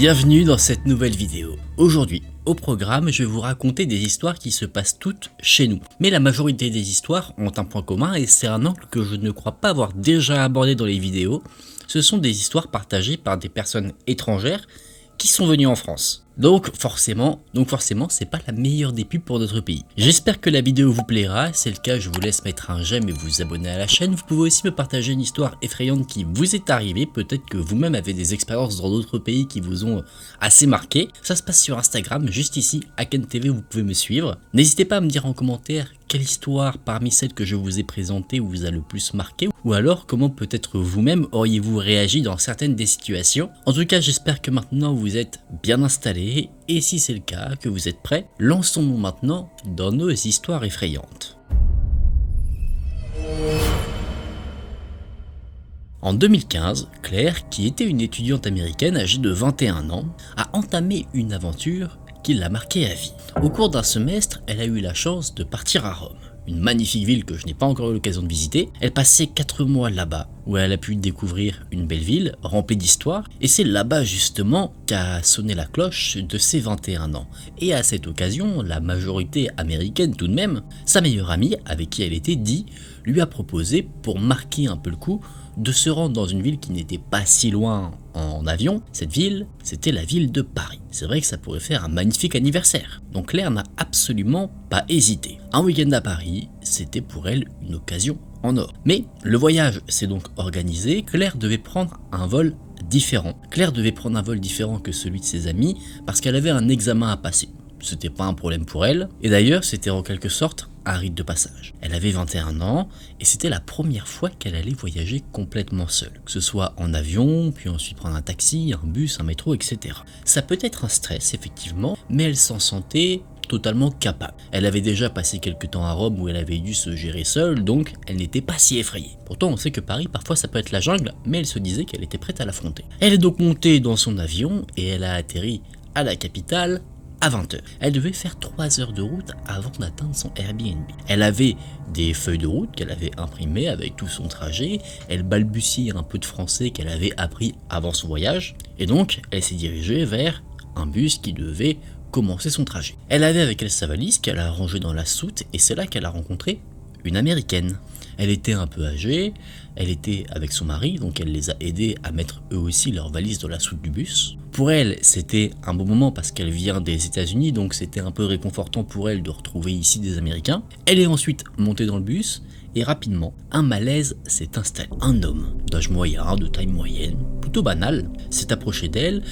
Bienvenue dans cette nouvelle vidéo. Aujourd'hui, au programme, je vais vous raconter des histoires qui se passent toutes chez nous. Mais la majorité des histoires ont un point commun et c'est un angle que je ne crois pas avoir déjà abordé dans les vidéos. Ce sont des histoires partagées par des personnes étrangères qui sont venues en France. Donc forcément, c'est pas la meilleure des pubs pour notre pays. J'espère que la vidéo vous plaira, si c'est le cas je vous laisse mettre un j'aime et vous abonner à la chaîne. Vous pouvez aussi me partager une histoire effrayante qui vous est arrivée, peut-être que vous-même avez des expériences dans d'autres pays qui vous ont assez marqué. Ça se passe sur Instagram, juste ici, AkenTV, vous pouvez me suivre. N'hésitez pas à me dire en commentaire quelle histoire parmi celles que je vous ai présentées vous a le plus marqué, ou alors comment peut-être vous-même auriez-vous réagi dans certaines des situations. En tout cas, j'espère que maintenant vous êtes bien installés, et si c'est le cas, que vous êtes prêts, lançons-nous maintenant dans nos histoires effrayantes. En 2015, Claire, qui était une étudiante américaine âgée de 21 ans, a entamé une aventure qui l'a marquée à vie. Au cours d'un semestre, elle a eu la chance de partir à Rome, une magnifique ville que je n'ai pas encore eu l'occasion de visiter. Elle passait 4 mois là-bas, où elle a pu découvrir une belle ville remplie d'histoire, et c'est là-bas justement qu'a sonné la cloche de ses 21 ans. Et à cette occasion, la majorité américaine tout de même, sa meilleure amie, avec qui elle était dit, lui a proposé, pour marquer un peu le coup, de se rendre dans une ville qui n'était pas si loin en avion. Cette ville, c'était la ville de Paris. C'est vrai que ça pourrait faire un magnifique anniversaire. Donc Claire n'a absolument pas hésité. Un week-end à Paris, c'était pour elle une occasion en or. Mais le voyage s'est donc organisé, Claire devait prendre un vol différent. Claire devait prendre un vol différent que celui de ses amis parce qu'elle avait un examen à passer. C'était pas un problème pour elle, et d'ailleurs c'était en quelque sorte un rite de passage. Elle avait 21 ans, et c'était la première fois qu'elle allait voyager complètement seule, que ce soit en avion, puis ensuite prendre un taxi, un bus, un métro, etc. Ça peut être un stress effectivement, mais elle s'en sentait totalement capable. Elle avait déjà passé quelques temps à Rome où elle avait dû se gérer seule, donc elle n'était pas si effrayée. Pourtant on sait que Paris parfois ça peut être la jungle, mais elle se disait qu'elle était prête à l'affronter. Elle est donc montée dans son avion, et elle a atterri à la capitale à 20h. Elle devait faire 3 heures de route avant d'atteindre son Airbnb. Elle avait des feuilles de route qu'elle avait imprimées avec tout son trajet, elle balbutiait un peu de français qu'elle avait appris avant son voyage, et donc elle s'est dirigée vers un bus qui devait commencer son trajet. Elle avait avec elle sa valise qu'elle a rangée dans la soute, et c'est là qu'elle a rencontré une américaine. Elle était un peu âgée, elle était avec son mari, donc elle les a aidés à mettre eux aussi leur valise dans la soute du bus. Pour elle, c'était un bon moment parce qu'elle vient des États-Unis, donc c'était un peu réconfortant pour elle de retrouver ici des Américains. Elle est ensuite montée dans le bus, et rapidement, un malaise s'est installé. Un homme d'âge moyen, de taille moyenne, plutôt banal, s'est approché d'elle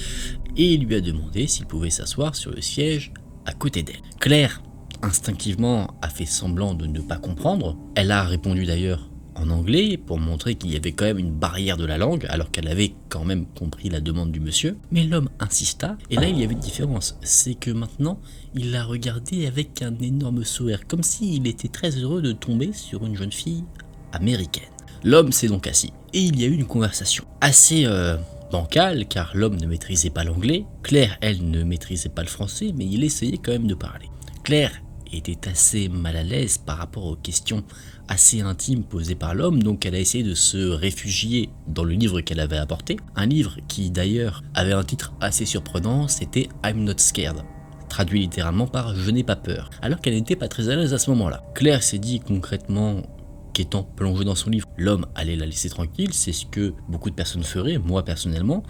et lui a demandé s'il pouvait s'asseoir sur le siège à côté d'elle. Claire, instinctivement, a fait semblant de ne pas comprendre. Elle a répondu d'ailleurs en anglais pour montrer qu'il y avait quand même une barrière de la langue alors qu'elle avait quand même compris la demande du monsieur. Mais l'homme insista, et là il y avait une différence, c'est que maintenant il l'a regardé avec un énorme sourire, comme s'il était très heureux de tomber sur une jeune fille américaine. L'homme s'est donc assis et il y a eu une conversation assez bancale car l'homme ne maîtrisait pas l'anglais. Claire, elle, ne maîtrisait pas le français, mais il essayait quand même de parler. Claire était assez mal à l'aise par rapport aux questions assez intimes posées par l'homme, donc elle a essayé de se réfugier dans le livre qu'elle avait apporté, un livre qui d'ailleurs avait un titre assez surprenant, c'était I'm Not Scared, traduit littéralement par Je n'ai pas peur, alors qu'elle n'était pas très à l'aise à ce moment-là. Claire s'est dit concrètement qu'étant plongée dans son livre, l'homme allait la laisser tranquille, c'est ce que beaucoup de personnes feraient, moi personnellement,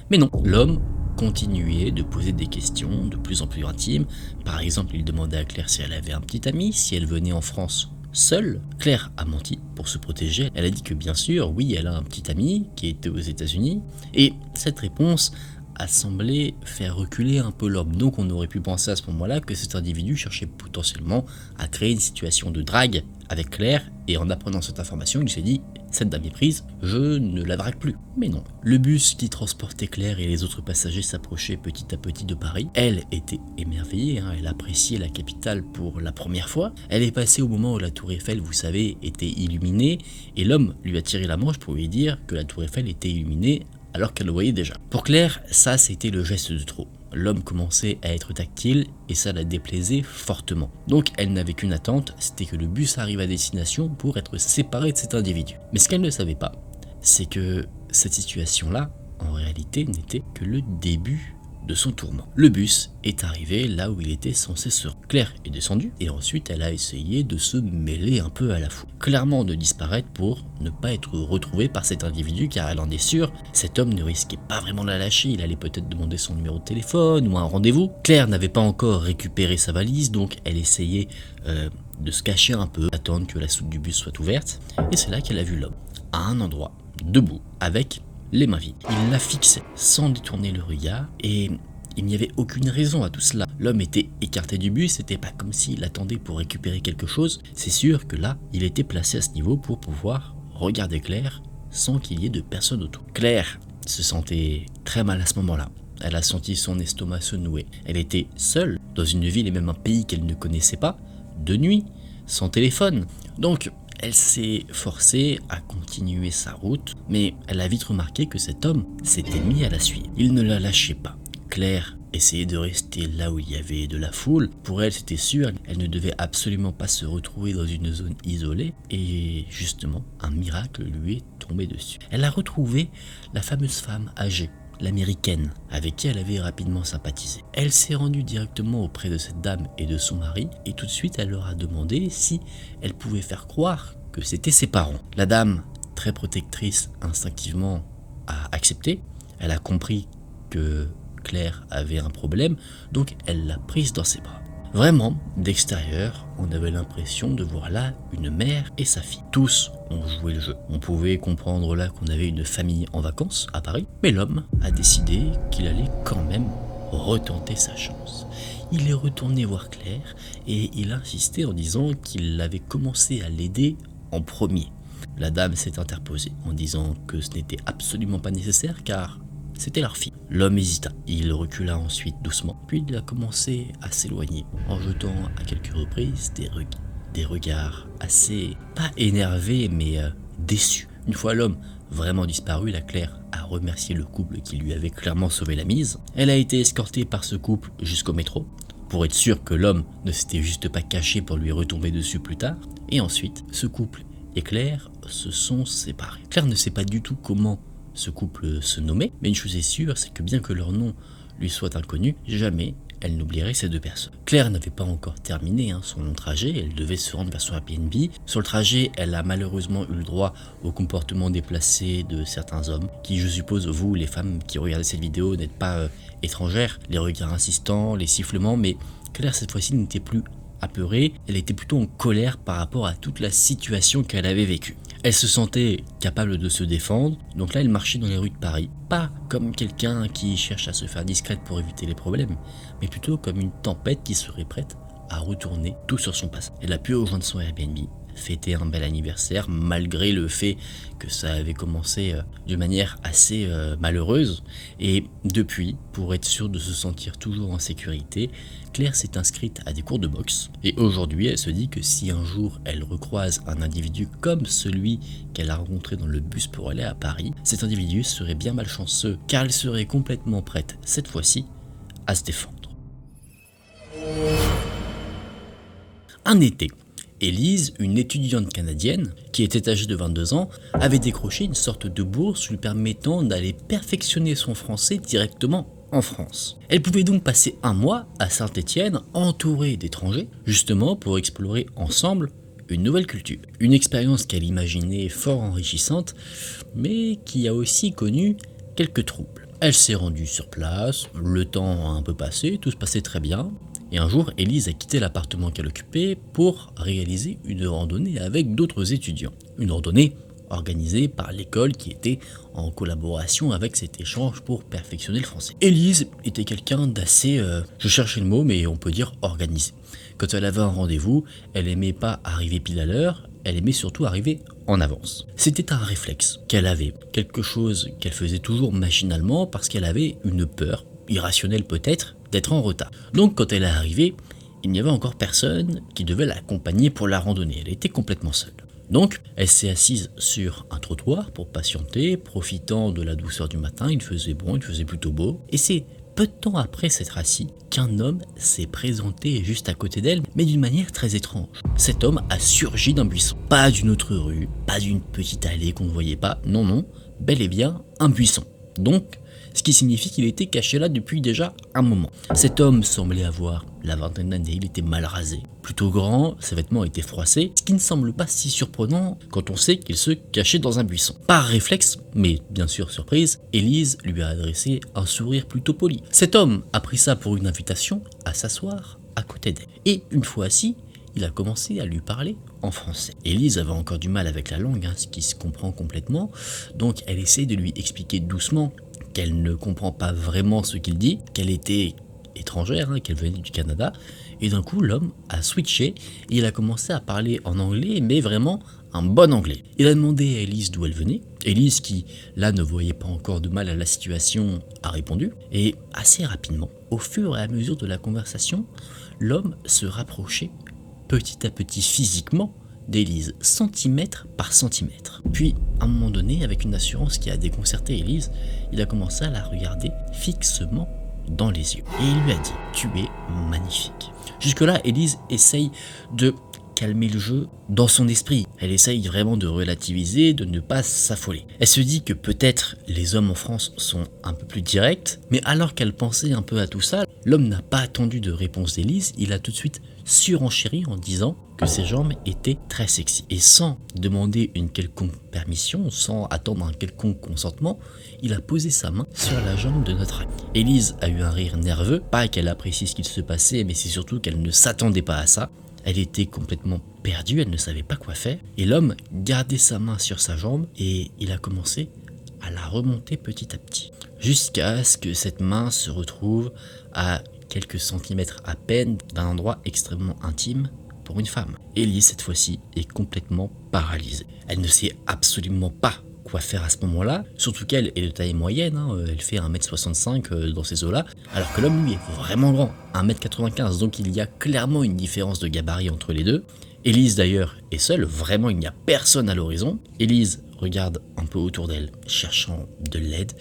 mais non, l'homme continuait de poser des questions de plus en plus intimes. Par exemple, il demandait à Claire si elle avait un petit ami, si elle venait en France seule. Claire a menti pour se protéger. Elle a dit que bien sûr, oui, elle a un petit ami qui était aux États-Unis. Et cette réponse a semblé faire reculer un peu l'homme. Donc on aurait pu penser à ce moment-là que cet individu cherchait potentiellement à créer une situation de drague avec Claire, et en apprenant cette information, il s'est dit « cette dame est prise, je ne la drague plus ». Mais non. Le bus qui transportait Claire et les autres passagers s'approchait petit à petit de Paris. Elle était émerveillée, elle appréciait la capitale pour la première fois. Elle est passée au moment où la tour Eiffel, vous savez, était illuminée, et l'homme lui a tiré la manche pour lui dire que la tour Eiffel était illuminée alors qu'elle le voyait déjà. Pour Claire, ça c'était le geste de trop. L'homme commençait à être tactile et ça la déplaisait fortement. Donc elle n'avait qu'une attente, c'était que le bus arrive à destination pour être séparé de cet individu. Mais ce qu'elle ne savait pas, c'est que cette situation-là, en réalité, n'était que le début de son tourment. Le bus est arrivé là où il était censé se rendre. Claire est descendue et ensuite elle a essayé de se mêler un peu à la foule. Clairement de disparaître pour ne pas être retrouvée par cet individu car elle en est sûre, cet homme ne risquait pas vraiment de la lâcher, il allait peut-être demander son numéro de téléphone ou un rendez-vous. Claire n'avait pas encore récupéré sa valise donc elle essayait de se cacher un peu, attendre que la soute du bus soit ouverte et c'est là qu'elle a vu l'homme à un endroit, debout, avec les mains vides. Il la fixait sans détourner le regard et il n'y avait aucune raison à tout cela. L'homme était écarté du bus, c'était pas comme s'il attendait pour récupérer quelque chose. C'est sûr que là, il était placé à ce niveau pour pouvoir regarder Claire sans qu'il y ait de personne autour. Claire se sentait très mal à ce moment-là. Elle a senti son estomac se nouer. Elle était seule dans une ville et même un pays qu'elle ne connaissait pas, de nuit, sans téléphone. Donc, elle s'est forcée à continuer sa route, mais elle a vite remarqué que cet homme s'était mis à la suivre. Il ne la lâchait pas. Claire essayait de rester là où il y avait de la foule. Pour elle, c'était sûr, elle ne devait absolument pas se retrouver dans une zone isolée. Et justement, un miracle lui est tombé dessus. Elle a retrouvé la fameuse femme âgée, l'américaine, avec qui elle avait rapidement sympathisé. Elle s'est rendue directement auprès de cette dame et de son mari, et tout de suite elle leur a demandé si elle pouvait faire croire que c'était ses parents. La dame, très protectrice, instinctivement a accepté. Elle a compris que Claire avait un problème, donc elle l'a prise dans ses bras. Vraiment, d'extérieur, on avait l'impression de voir là une mère et sa fille. Tous ont joué le jeu. On pouvait comprendre là qu'on avait une famille en vacances à Paris, mais l'homme a décidé qu'il allait quand même retenter sa chance. Il est retourné voir Claire et il a insisté en disant qu'il avait commencé à l'aider en premier. La dame s'est interposée en disant que ce n'était absolument pas nécessaire car c'était leur fille. L'homme hésita, il recula ensuite doucement, puis il a commencé à s'éloigner en jetant à quelques reprises des regards assez, pas énervés mais déçus. Une fois l'homme vraiment disparu, la Claire a remercié le couple qui lui avait clairement sauvé la mise. Elle a été escortée par ce couple jusqu'au métro pour être sûr que l'homme ne s'était juste pas caché pour lui retomber dessus plus tard. Et ensuite, ce couple et Claire se sont séparés. Claire ne sait pas du tout comment ce couple se nommait, mais une chose est sûre, c'est que bien que leur nom lui soit inconnu, jamais elle n'oublierait ces deux personnes. Claire n'avait pas encore terminé son long trajet, elle devait se rendre vers son Airbnb. Sur le trajet, elle a malheureusement eu le droit au comportement déplacé de certains hommes, qui je suppose, vous les femmes qui regardez cette vidéo, n'êtes pas étrangères, les regards insistants, les sifflements, mais Claire cette fois-ci n'était plus apeurée, elle était plutôt en colère par rapport à toute la situation qu'elle avait vécue. Elle se sentait capable de se défendre, donc là elle marchait dans les rues de Paris, pas comme quelqu'un qui cherche à se faire discrète pour éviter les problèmes, mais plutôt comme une tempête qui serait prête à retourner tout sur son passé. Elle a pu rejoindre son Airbnb, fêter un bel anniversaire malgré le fait que ça avait commencé de manière assez malheureuse, et depuis, pour être sûre de se sentir toujours en sécurité, Claire s'est inscrite à des cours de boxe et aujourd'hui elle se dit que si un jour elle recroise un individu comme celui qu'elle a rencontré dans le bus pour aller à Paris, cet individu serait bien malchanceux car elle serait complètement prête cette fois-ci à se défendre. Un été, Élise, une étudiante canadienne qui était âgée de 22 ans, avait décroché une sorte de bourse lui permettant d'aller perfectionner son français directement en France. Elle pouvait donc passer un mois à Saint-Étienne entourée d'étrangers, justement pour explorer ensemble une nouvelle culture. Une expérience qu'elle imaginait fort enrichissante, mais qui a aussi connu quelques troubles. Elle s'est rendue sur place, le temps a un peu passé, tout se passait très bien, et un jour, Élise a quitté l'appartement qu'elle occupait pour réaliser une randonnée avec d'autres étudiants. Une randonnée organisée par l'école qui était en collaboration avec cet échange pour perfectionner le français. Élise était quelqu'un d'assez, je cherchais le mot, mais on peut dire organisé. Quand elle avait un rendez-vous, elle aimait pas arriver pile à l'heure, elle aimait surtout arriver en avance. C'était un réflexe qu'elle avait, quelque chose qu'elle faisait toujours machinalement parce qu'elle avait une peur, irrationnelle peut-être, d'être en retard. Donc quand elle est arrivée, il n'y avait encore personne qui devait l'accompagner pour la randonnée, elle était complètement seule. Donc, elle s'est assise sur un trottoir pour patienter, profitant de la douceur du matin, il faisait bon, il faisait plutôt beau, et c'est peu de temps après s'être assis qu'un homme s'est présenté juste à côté d'elle, mais d'une manière très étrange. Cet homme a surgi d'un buisson. Pas d'une autre rue, pas d'une petite allée qu'on ne voyait pas, non, bel et bien un buisson. Donc, ce qui signifie qu'il était caché là depuis déjà un moment. Cet homme semblait avoir la vingtaine d'années, il était mal rasé, plutôt grand, ses vêtements étaient froissés, ce qui ne semble pas si surprenant quand on sait qu'il se cachait dans un buisson. Par réflexe, mais bien sûr surprise, Élise lui a adressé un sourire plutôt poli. Cet homme a pris ça pour une invitation à s'asseoir à côté d'elle. Et une fois assis, il a commencé à lui parler en français. Élise avait encore du mal avec la langue, ce qui se comprend complètement, donc elle essaie de lui expliquer doucement qu'elle ne comprend pas vraiment ce qu'il dit, qu'elle était étrangère, qu'elle venait du Canada, et d'un coup l'homme a switché et il a commencé à parler en anglais, mais vraiment un bon anglais. Il a demandé à Élise d'où elle venait. Élise, qui là ne voyait pas encore de mal à la situation, a répondu, et assez rapidement, au fur et à mesure de la conversation, l'homme se rapprochait petit à petit physiquement d'Élise, centimètre par centimètre. Puis, à un moment donné, avec une assurance qui a déconcerté Élise, il a commencé à la regarder fixement dans les yeux. Et il lui a dit « Tu es magnifique ». Jusque-là, Élise essaye de calmer le jeu dans son esprit. Elle essaye vraiment de relativiser, de ne pas s'affoler. Elle se dit que peut-être les hommes en France sont un peu plus directs, mais alors qu'elle pensait un peu à tout ça, l'homme n'a pas attendu de réponse d'Élise, il a tout de suite surenchéri en disant que ses jambes étaient très sexy. Et sans demander une quelconque permission, sans attendre un quelconque consentement, il a posé sa main sur la jambe de notre ami. Élise a eu un rire nerveux, pas qu'elle apprécie ce qu'il se passait, mais c'est surtout qu'elle ne s'attendait pas à ça. Elle était complètement perdue, elle ne savait pas quoi faire. Et l'homme gardait sa main sur sa jambe et il a commencé à la remonter petit à petit. Jusqu'à ce que cette main se retrouve à quelques centimètres à peine d'un endroit extrêmement intime pour une femme. Élise, cette fois-ci, est complètement paralysée. Elle ne sait absolument pas quoi faire à ce moment-là, surtout qu'elle est de taille moyenne, elle fait 1m65 dans ces eaux-là, alors que l'homme lui est vraiment grand, 1m95, donc il y a clairement une différence de gabarit entre les deux. Élise d'ailleurs est seule, vraiment il n'y a personne à l'horizon. Élise regarde un peu autour d'elle, cherchant de l'aide.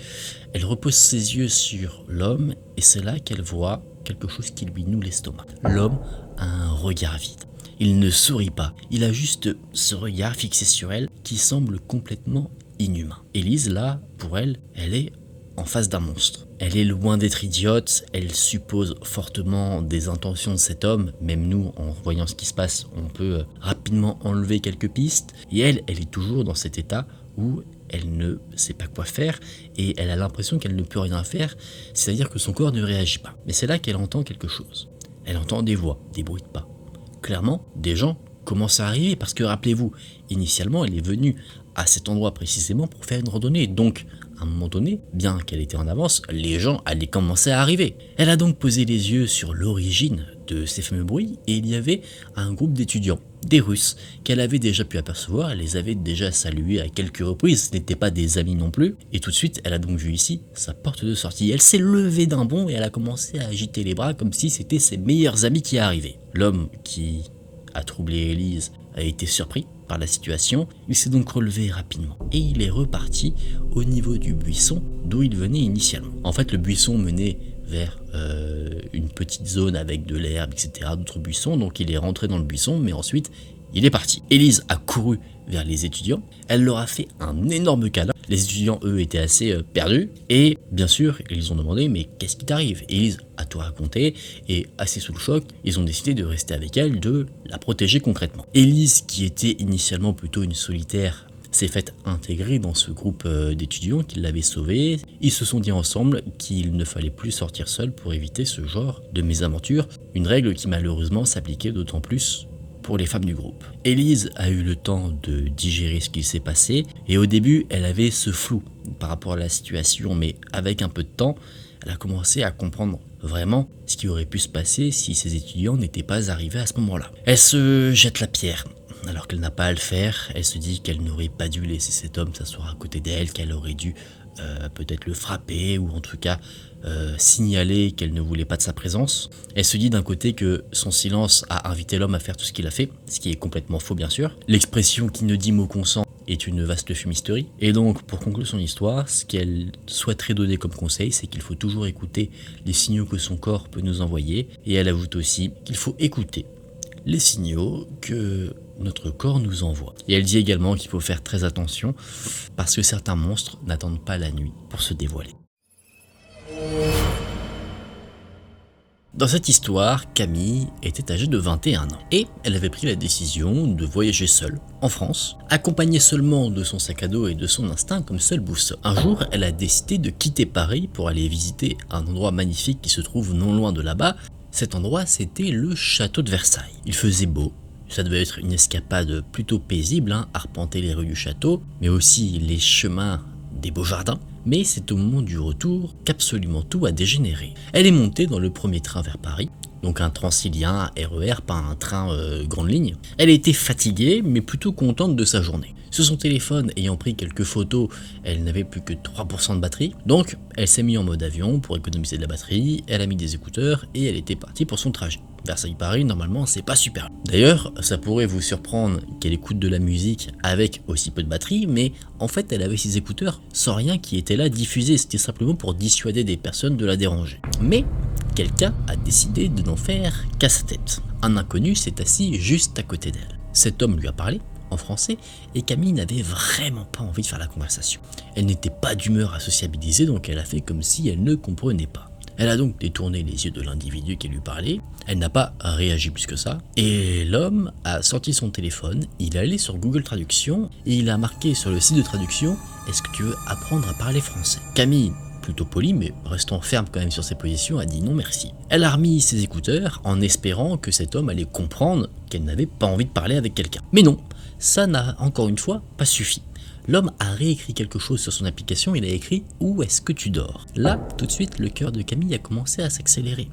Elle repose ses yeux sur l'homme et c'est là qu'elle voit quelque chose qui lui noue l'estomac. L'homme a un regard vide. Il ne sourit pas, il a juste ce regard fixé sur elle qui semble complètement inhumain. Élise, là, pour elle, elle est en face d'un monstre. Elle est loin d'être idiote, elle suppose fortement des intentions de cet homme, même nous, en voyant ce qui se passe, on peut rapidement enlever quelques pistes, et elle est toujours dans cet état où elle ne sait pas quoi faire, et elle a l'impression qu'elle ne peut rien faire, c'est-à-dire que son corps ne réagit pas. Mais c'est là qu'elle entend quelque chose. Elle entend des voix, des bruits de pas. Clairement, des gens commencent à arriver, parce que rappelez-vous, initialement, elle est venue à cet endroit précisément pour faire une randonnée, donc à un moment donné, bien qu'elle était en avance, les gens allaient commencer à arriver. Elle a donc posé les yeux sur l'origine de ces fameux bruits et il y avait un groupe d'étudiants, des Russes, qu'elle avait déjà pu apercevoir, elle les avait déjà salués à quelques reprises, ce n'étaient pas des amis non plus, et tout de suite elle a donc vu ici sa porte de sortie. Elle s'est levée d'un bond et elle a commencé à agiter les bras comme si c'était ses meilleurs amis qui arrivaient. L'homme qui a troublé Élise a été surpris par la situation, il s'est donc relevé rapidement et il est reparti au niveau du buisson d'où il venait initialement. En fait, le buisson menait vers une petite zone avec de l'herbe, etc., d'autres buissons, donc il est rentré dans le buisson, mais ensuite il est parti. Élise a couru vers les étudiants, elle leur a fait un énorme câlin. Les étudiants, eux, étaient assez perdus, et bien sûr, ils ont demandé « mais qu'est-ce qui t'arrive ?» Élise a tout raconté, et assez sous le choc, ils ont décidé de rester avec elle, de la protéger concrètement. Élise, qui était initialement plutôt une solitaire, s'est faite intégrer dans ce groupe d'étudiants qui l'avaient sauvée. Ils se sont dit ensemble qu'il ne fallait plus sortir seul pour éviter ce genre de mésaventure, une règle qui malheureusement s'appliquait d'autant plus pour les femmes du groupe. Élise a eu le temps de digérer ce qui s'est passé et au début elle avait ce flou par rapport à la situation, mais avec un peu de temps elle a commencé à comprendre vraiment ce qui aurait pu se passer si ces étudiants n'étaient pas arrivés à ce moment-là. Elle se jette la pierre alors qu'elle n'a pas à le faire. Elle se dit qu'elle n'aurait pas dû laisser cet homme s'asseoir à côté d'elle, qu'elle aurait dû peut-être le frapper ou en tout cas signaler qu'elle ne voulait pas de sa présence. Elle se dit d'un côté que son silence a invité l'homme à faire tout ce qu'il a fait, ce qui est complètement faux bien sûr. L'expression qui ne dit mot consent est une vaste fumisterie. Et donc pour conclure son histoire, ce qu'elle souhaiterait donner comme conseil, c'est qu'il faut toujours écouter les signaux que son corps peut nous envoyer. Et elle ajoute aussi qu'il faut écouter les signaux que notre corps nous envoie. Et elle dit également qu'il faut faire très attention parce que certains monstres n'attendent pas la nuit pour se dévoiler. Dans cette histoire, Camille était âgée de 21 ans et elle avait pris la décision de voyager seule en France, accompagnée seulement de son sac à dos et de son instinct comme seule boussole. Un jour, elle a décidé de quitter Paris pour aller visiter un endroit magnifique qui se trouve non loin de là-bas. Cet endroit, c'était le château de Versailles. Il faisait beau. Ça devait être une escapade plutôt paisible, arpenter les rues du château, mais aussi les chemins des beaux jardins. Mais c'est au moment du retour qu'absolument tout a dégénéré. Elle est montée dans le premier train vers Paris, donc un Transilien, un RER, pas un train grande ligne. Elle était fatiguée, mais plutôt contente de sa journée. Sur son téléphone, ayant pris quelques photos, elle n'avait plus que 3% de batterie. Donc, elle s'est mise en mode avion pour économiser de la batterie, elle a mis des écouteurs et elle était partie pour son trajet. Versailles-Paris, normalement, c'est pas super. D'ailleurs, ça pourrait vous surprendre qu'elle écoute de la musique avec aussi peu de batterie, mais en fait, elle avait ses écouteurs sans rien qui était là diffusé. C'était simplement pour dissuader des personnes de la déranger. Mais quelqu'un a décidé de n'en faire qu'à sa tête. Un inconnu s'est assis juste à côté d'elle. Cet homme lui a parlé en français et Camille n'avait vraiment pas envie de faire la conversation. Elle n'était pas d'humeur à sociabiliser, donc elle a fait comme si elle ne comprenait pas. Elle a donc détourné les yeux de l'individu qui lui parlait, elle n'a pas réagi plus que ça, et l'homme a sorti son téléphone, il est allé sur Google Traduction et il a marqué sur le site de traduction « Est-ce que tu veux apprendre à parler français ?» Camille, plutôt polie mais restant ferme quand même sur ses positions, a dit non merci. Elle a remis ses écouteurs en espérant que cet homme allait comprendre qu'elle n'avait pas envie de parler avec quelqu'un. Mais non, ça n'a encore une fois pas suffi. L'homme a réécrit quelque chose sur son application, il a écrit « Où est-ce que tu dors ?» Là, tout de suite, le cœur de Camille a commencé à s'accélérer.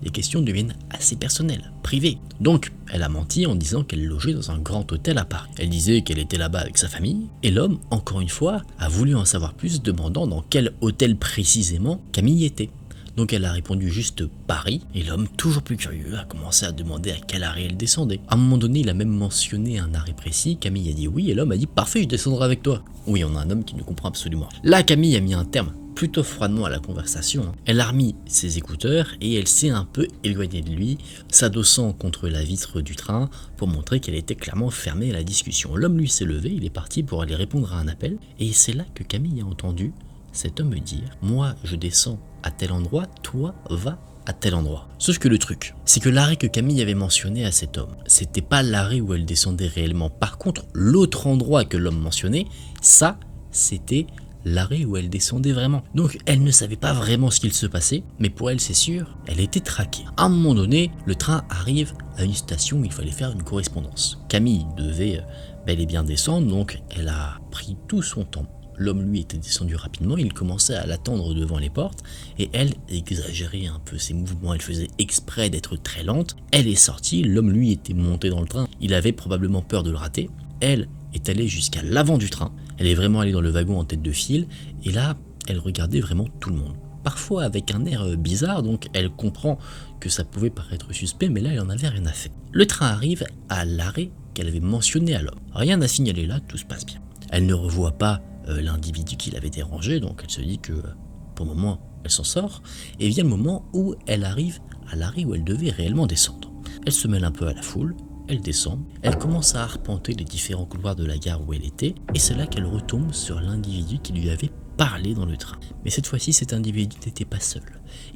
Les questions deviennent assez personnelles, privées. Donc, elle a menti en disant qu'elle logeait dans un grand hôtel à Paris. Elle disait qu'elle était là-bas avec sa famille, et l'homme, encore une fois, a voulu en savoir plus, demandant dans quel hôtel précisément Camille était. Donc elle a répondu juste Paris, et l'homme, toujours plus curieux, a commencé à demander à quel arrêt elle descendait. À un moment donné, il a même mentionné un arrêt précis, Camille a dit oui, et l'homme a dit parfait, je descendrai avec toi. Oui, on a un homme qui ne comprend absolument rien. Là, Camille a mis un terme plutôt froidement à la conversation. Elle a remis ses écouteurs et elle s'est un peu éloignée de lui, s'adossant contre la vitre du train pour montrer qu'elle était clairement fermée à la discussion. L'homme lui s'est levé, il est parti pour aller répondre à un appel, et c'est là que Camille a entendu cet homme me dire « Moi, je descends à tel endroit, toi, va à tel endroit. » Sauf que le truc, c'est que l'arrêt que Camille avait mentionné à cet homme, c'était pas l'arrêt où elle descendait réellement. Par contre, l'autre endroit que l'homme mentionnait, ça, c'était l'arrêt où elle descendait vraiment. Donc, elle ne savait pas vraiment ce qu'il se passait, mais pour elle, c'est sûr, elle était traquée. À un moment donné, le train arrive à une station où il fallait faire une correspondance. Camille devait bel et bien descendre, donc elle a pris tout son temps. L'homme, lui, était descendu rapidement, il commençait à l'attendre devant les portes, et elle exagérait un peu ses mouvements, elle faisait exprès d'être très lente. Elle est sortie, l'homme, lui, était monté dans le train, il avait probablement peur de le rater. Elle est allée jusqu'à l'avant du train, elle est vraiment allée dans le wagon en tête de file, et là, elle regardait vraiment tout le monde. Parfois avec un air bizarre, donc elle comprend que ça pouvait paraître suspect, mais là, elle en avait rien à faire. Le train arrive à l'arrêt qu'elle avait mentionné à l'homme. Rien à signaler là, tout se passe bien. Elle ne revoit pas l'individu qui l'avait dérangé, donc elle se dit que pour le moment elle s'en sort, et vient le moment où elle arrive à l'arrêt où elle devait réellement descendre. Elle se mêle un peu à la foule, elle descend, elle commence à arpenter les différents couloirs de la gare où elle était, et c'est là qu'elle retombe sur l'individu qui lui avait parlé dans le train. Mais cette fois-ci, cet individu n'était pas seul.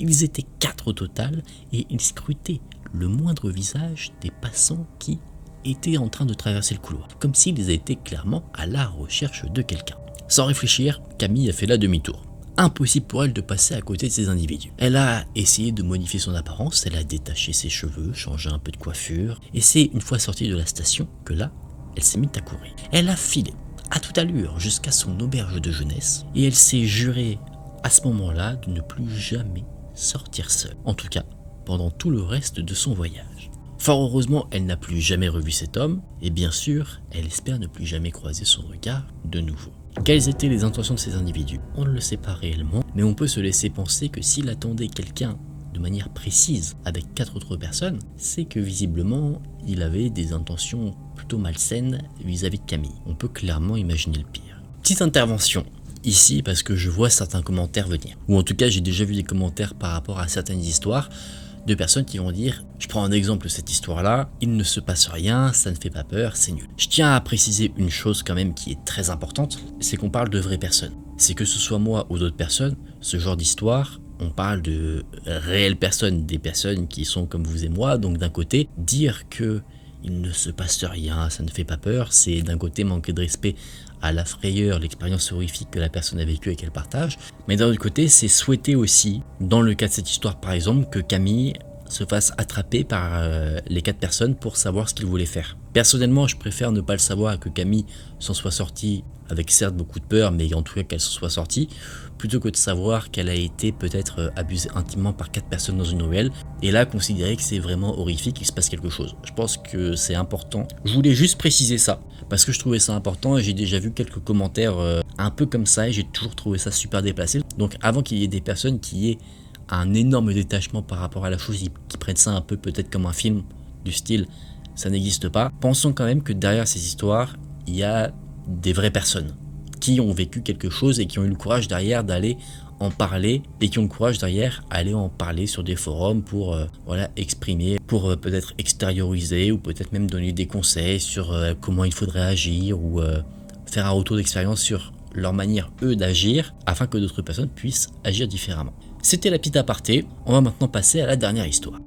Ils étaient 4 au total, et ils scrutaient le moindre visage des passants qui étaient en train de traverser le couloir, comme s'ils étaient clairement à la recherche de quelqu'un. Sans réfléchir, Camille a fait la demi-tour. Impossible pour elle de passer à côté de ces individus. Elle a essayé de modifier son apparence, elle a détaché ses cheveux, changé un peu de coiffure, et c'est une fois sortie de la station que là, elle s'est mise à courir. Elle a filé à toute allure jusqu'à son auberge de jeunesse, et elle s'est jurée à ce moment-là de ne plus jamais sortir seule. En tout cas, pendant tout le reste de son voyage. Fort heureusement, elle n'a plus jamais revu cet homme, et bien sûr, elle espère ne plus jamais croiser son regard de nouveau. Quelles étaient les intentions de ces individus? On ne le sait pas réellement, mais on peut se laisser penser que s'il attendait quelqu'un de manière précise avec 4 autres personnes, c'est que visiblement, il avait des intentions plutôt malsaines vis-à-vis de Camille. On peut clairement imaginer le pire. Petite intervention ici parce que je vois certains commentaires venir, ou en tout cas j'ai déjà vu des commentaires par rapport à certaines histoires de personnes qui vont dire, je prends un exemple de cette histoire-là, il ne se passe rien, ça ne fait pas peur, c'est nul. Je tiens à préciser une chose quand même qui est très importante, c'est qu'on parle de vraies personnes. C'est que ce soit moi ou d'autres personnes, ce genre d'histoire, on parle de réelles personnes, des personnes qui sont comme vous et moi, donc d'un côté, dire que il ne se passe rien, ça ne fait pas peur, c'est d'un côté manquer de respect à la frayeur, l'expérience horrifique que la personne a vécue et qu'elle partage, mais d'un autre côté, c'est souhaiter aussi, dans le cas de cette histoire par exemple, que Camille se fasse attraper par les 4 personnes pour savoir ce qu'il voulait faire. Personnellement, je préfère ne pas le savoir, que Camille s'en soit sortie avec certes beaucoup de peur, mais en tout cas qu'elle s'en soit sortie, plutôt que de savoir qu'elle a été peut-être abusée intimement par 4 personnes dans une ruelle, et là considérer que c'est vraiment horrifique, qu'il se passe quelque chose. Je pense que c'est important. Je voulais juste préciser ça, parce que je trouvais ça important, et j'ai déjà vu quelques commentaires un peu comme ça, et j'ai toujours trouvé ça super déplacé. Donc avant qu'il y ait des personnes qui aient un énorme détachement par rapport à la chose, qui prennent ça un peu peut-être comme un film du style ça n'existe pas, pensons quand même que derrière ces histoires, il y a des vraies personnes qui ont vécu quelque chose et qui ont eu le courage derrière d'aller en parler, et qui ont le courage derrière aller en parler sur des forums pour exprimer, pour peut-être extérioriser, ou peut-être même donner des conseils sur comment il faudrait agir, ou faire un retour d'expérience sur leur manière eux d'agir, afin que d'autres personnes puissent agir différemment. C'était la petite aparté, on va maintenant passer à la dernière histoire.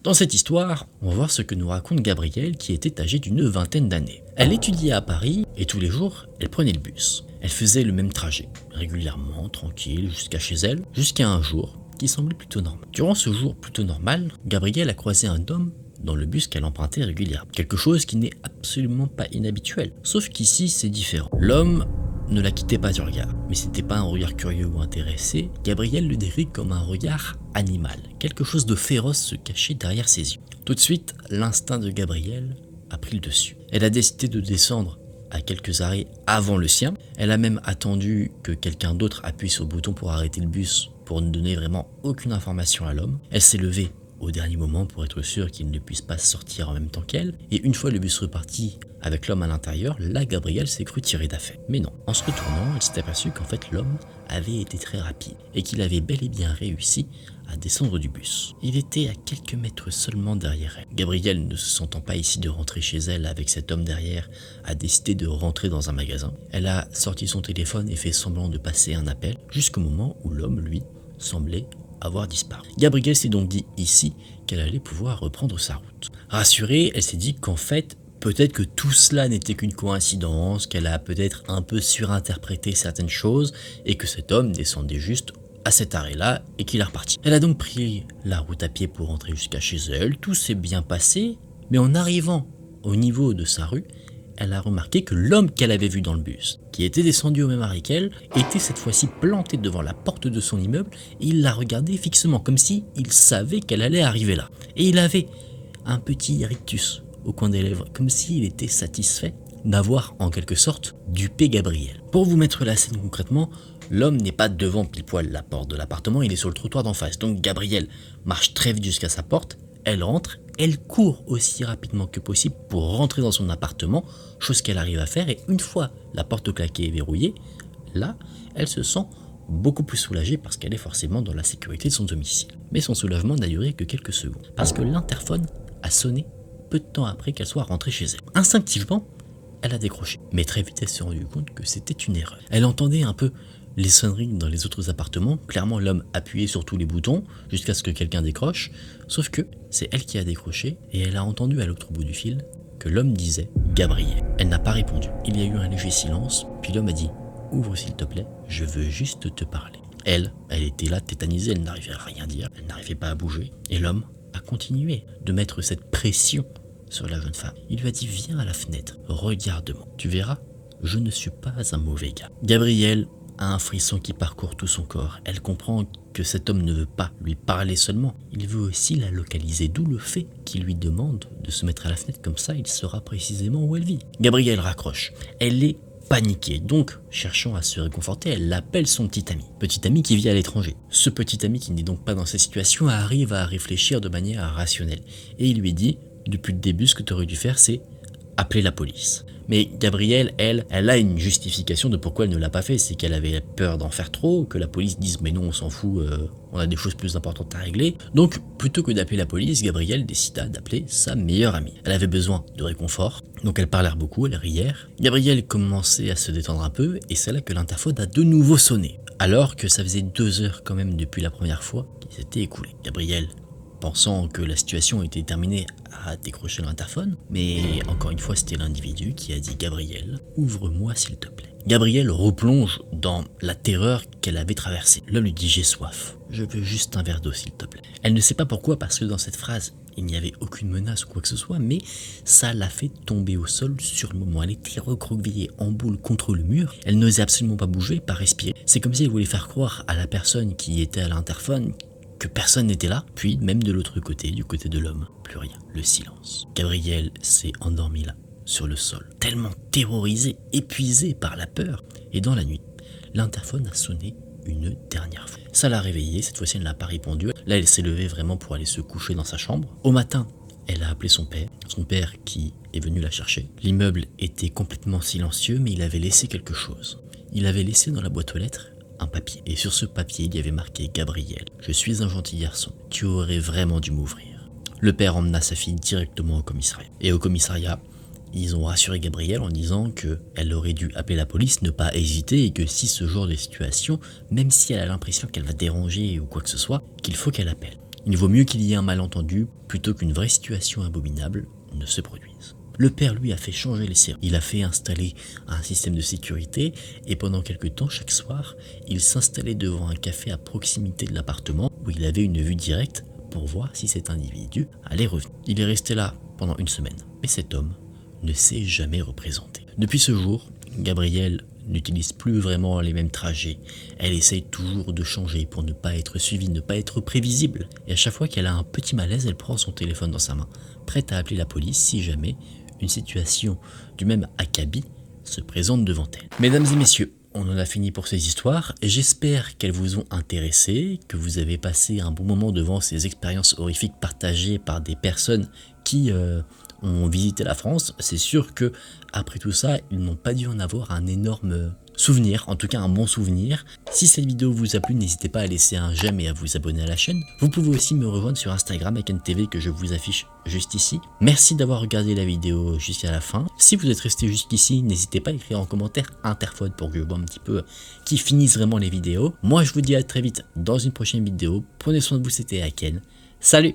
Dans cette histoire, on va voir ce que nous raconte Gabrielle, qui était âgée d'une vingtaine d'années. Elle étudiait à Paris et tous les jours, elle prenait le bus. Elle faisait le même trajet, régulièrement, tranquille, jusqu'à chez elle, jusqu'à un jour qui semblait plutôt normal. Durant ce jour plutôt normal, Gabrielle a croisé un homme dans le bus qu'elle empruntait régulièrement. Quelque chose qui n'est absolument pas inhabituel, sauf qu'ici c'est différent. L'homme ne la quittait pas du regard, mais c'était pas un regard curieux ou intéressé. Gabrielle le décrit comme un regard animal, quelque chose de féroce se cachait derrière ses yeux. Tout de suite, l'instinct de Gabrielle a pris le dessus. Elle a décidé de descendre à quelques arrêts avant le sien. Elle a même attendu que quelqu'un d'autre appuie sur le bouton pour arrêter le bus, pour ne donner vraiment aucune information à l'homme. Elle s'est levée au dernier moment pour être sûre qu'il ne puisse pas sortir en même temps qu'elle, et une fois le bus reparti avec l'homme à l'intérieur, là Gabrielle s'est crue tirée d'affaire. Mais non, en se retournant, elle s'est aperçue qu'en fait l'homme avait été très rapide, et qu'il avait bel et bien réussi à descendre du bus. Il était à quelques mètres seulement derrière elle. Gabrielle, ne se sentant pas ici de rentrer chez elle avec cet homme derrière, a décidé de rentrer dans un magasin. Elle a sorti son téléphone et fait semblant de passer un appel, jusqu'au moment où l'homme, lui, semblait avoir disparu. Gabrielle s'est donc dit ici qu'elle allait pouvoir reprendre sa route. Rassurée, elle s'est dit qu'en fait, peut-être que tout cela n'était qu'une coïncidence, qu'elle a peut-être un peu surinterprété certaines choses, et que cet homme descendait juste à cet arrêt-là et qu'il est reparti. Elle a donc pris la route à pied pour rentrer jusqu'à chez elle, tout s'est bien passé, mais en arrivant au niveau de sa rue, elle a remarqué que l'homme qu'elle avait vu dans le bus, qui était descendu au même arrêt qu'elle, était cette fois-ci planté devant la porte de son immeuble, et il la regardait fixement, comme si il savait qu'elle allait arriver là. Et il avait un petit rictus au coin des lèvres, comme s'il était satisfait d'avoir en quelque sorte dupé Gabrielle. Pour vous mettre la scène concrètement, l'homme n'est pas devant pile poil la porte de l'appartement, il est sur le trottoir d'en face. Donc Gabrielle marche très vite jusqu'à sa porte, elle rentre, elle court aussi rapidement que possible pour rentrer dans son appartement, chose qu'elle arrive à faire, et une fois la porte claquée et verrouillée, là, elle se sent beaucoup plus soulagée parce qu'elle est forcément dans la sécurité de son domicile. Mais son soulagement n'a duré que quelques secondes, parce que l'interphone a sonné peu de temps après qu'elle soit rentrée chez elle. Instinctivement, elle a décroché, mais très vite elle s'est rendue compte que c'était une erreur. Elle entendait un peu les sonneries dans les autres appartements, clairement l'homme appuyait sur tous les boutons jusqu'à ce que quelqu'un décroche, sauf que c'est elle qui a décroché et elle a entendu à l'autre bout du fil que l'homme disait « Gabrielle ». Elle n'a pas répondu. Il y a eu un léger silence, puis l'homme a dit « Ouvre s'il te plaît, je veux juste te parler ». Elle était là tétanisée, elle n'arrivait à rien dire, elle n'arrivait pas à bouger, et l'homme a continué de mettre cette pression sur la jeune femme. Il lui a dit « Viens à la fenêtre, regarde-moi, tu verras, je ne suis pas un mauvais gars ». Gabrielle a un frisson qui parcourt tout son corps. Elle comprend que cet homme ne veut pas lui parler seulement, il veut aussi la localiser, d'où le fait qu'il lui demande de se mettre à la fenêtre, comme ça il saura précisément où elle vit. Gabrielle raccroche, elle est paniquée, donc cherchant à se réconforter, elle appelle son petit ami qui vit à l'étranger. Ce petit ami qui n'est donc pas dans cette situation arrive à réfléchir de manière rationnelle, et il lui dit, depuis le début ce que tu aurais dû faire c'est appeler la police. Mais Gabrielle, elle a une justification de pourquoi elle ne l'a pas fait, c'est qu'elle avait peur d'en faire trop, que la police dise mais non on s'en fout, on a des choses plus importantes à régler. Donc plutôt que d'appeler la police, Gabrielle décida d'appeler sa meilleure amie. Elle avait besoin de réconfort, donc elle parlait beaucoup, elle riait. Gabrielle commençait à se détendre un peu et c'est là que l'interphone a de nouveau sonné. Alors que ça faisait 2 heures quand même depuis la première fois qui s'était écoulée. Gabrielle, pensant que la situation était terminée, a décroché l'interphone, mais encore une fois c'était l'individu qui a dit « Gabrielle, ouvre-moi s'il te plaît ». Gabrielle replonge dans la terreur qu'elle avait traversée. L'homme lui dit « J'ai soif, je veux juste un verre d'eau s'il te plaît ». Elle ne sait pas pourquoi, parce que dans cette phrase, il n'y avait aucune menace ou quoi que ce soit, mais ça l'a fait tomber au sol sur le moment. Elle était recroquevillée en boule contre le mur, elle n'osait absolument pas bouger, pas respirer. C'est comme si elle voulait faire croire à la personne qui était à l'interphone que personne n'était là, puis même de l'autre côté, du côté de l'homme, plus rien, le silence. Gabrielle s'est endormie là, sur le sol, tellement terrorisée, épuisée par la peur. Et dans la nuit, l'interphone a sonné une dernière fois. Ça l'a réveillée, cette fois-ci elle n'a pas répondu. Là elle s'est levée vraiment pour aller se coucher dans sa chambre. Au matin, elle a appelé son père qui est venu la chercher. L'immeuble était complètement silencieux, mais il avait laissé quelque chose. Il avait laissé dans la boîte aux lettres un papier. Et sur ce papier, il y avait marqué « Gabrielle, je suis un gentil garçon, tu aurais vraiment dû m'ouvrir ». Le père emmena sa fille directement au commissariat. Et au commissariat, ils ont rassuré Gabrielle en disant qu'elle aurait dû appeler la police, ne pas hésiter, et que si ce genre de situation, même si elle a l'impression qu'elle va déranger ou quoi que ce soit, qu'il faut qu'elle appelle. Il vaut mieux qu'il y ait un malentendu plutôt qu'une vraie situation abominable ne se produise. Le père, lui, a fait changer les serrures. Il a fait installer un système de sécurité et pendant quelques temps, chaque soir, il s'installait devant un café à proximité de l'appartement où il avait une vue directe pour voir si cet individu allait revenir. Il est resté là pendant 1 semaine, mais cet homme ne s'est jamais représenté. Depuis ce jour, Gabrielle n'utilise plus vraiment les mêmes trajets. Elle essaye toujours de changer pour ne pas être suivie, ne pas être prévisible. Et à chaque fois qu'elle a un petit malaise, elle prend son téléphone dans sa main, prête à appeler la police si jamais une situation du même acabit se présente devant elle. Mesdames et messieurs, on en a fini pour ces histoires. J'espère qu'elles vous ont intéressé, que vous avez passé un bon moment devant ces expériences horrifiques partagées par des personnes qui ont visité la France. C'est sûr que après tout ça, ils n'ont pas dû en avoir un énorme souvenir, en tout cas un bon souvenir. Si cette vidéo vous a plu, n'hésitez pas à laisser un j'aime et à vous abonner à la chaîne. Vous pouvez aussi me rejoindre sur Instagram AkenTV que je vous affiche juste ici. Merci d'avoir regardé la vidéo jusqu'à la fin. Si vous êtes resté jusqu'ici, n'hésitez pas à écrire en commentaire interphone pour que je vois un petit peu qui finissent vraiment les vidéos. Moi je vous dis à très vite dans une prochaine vidéo. Prenez soin de vous, c'était Aken. Salut!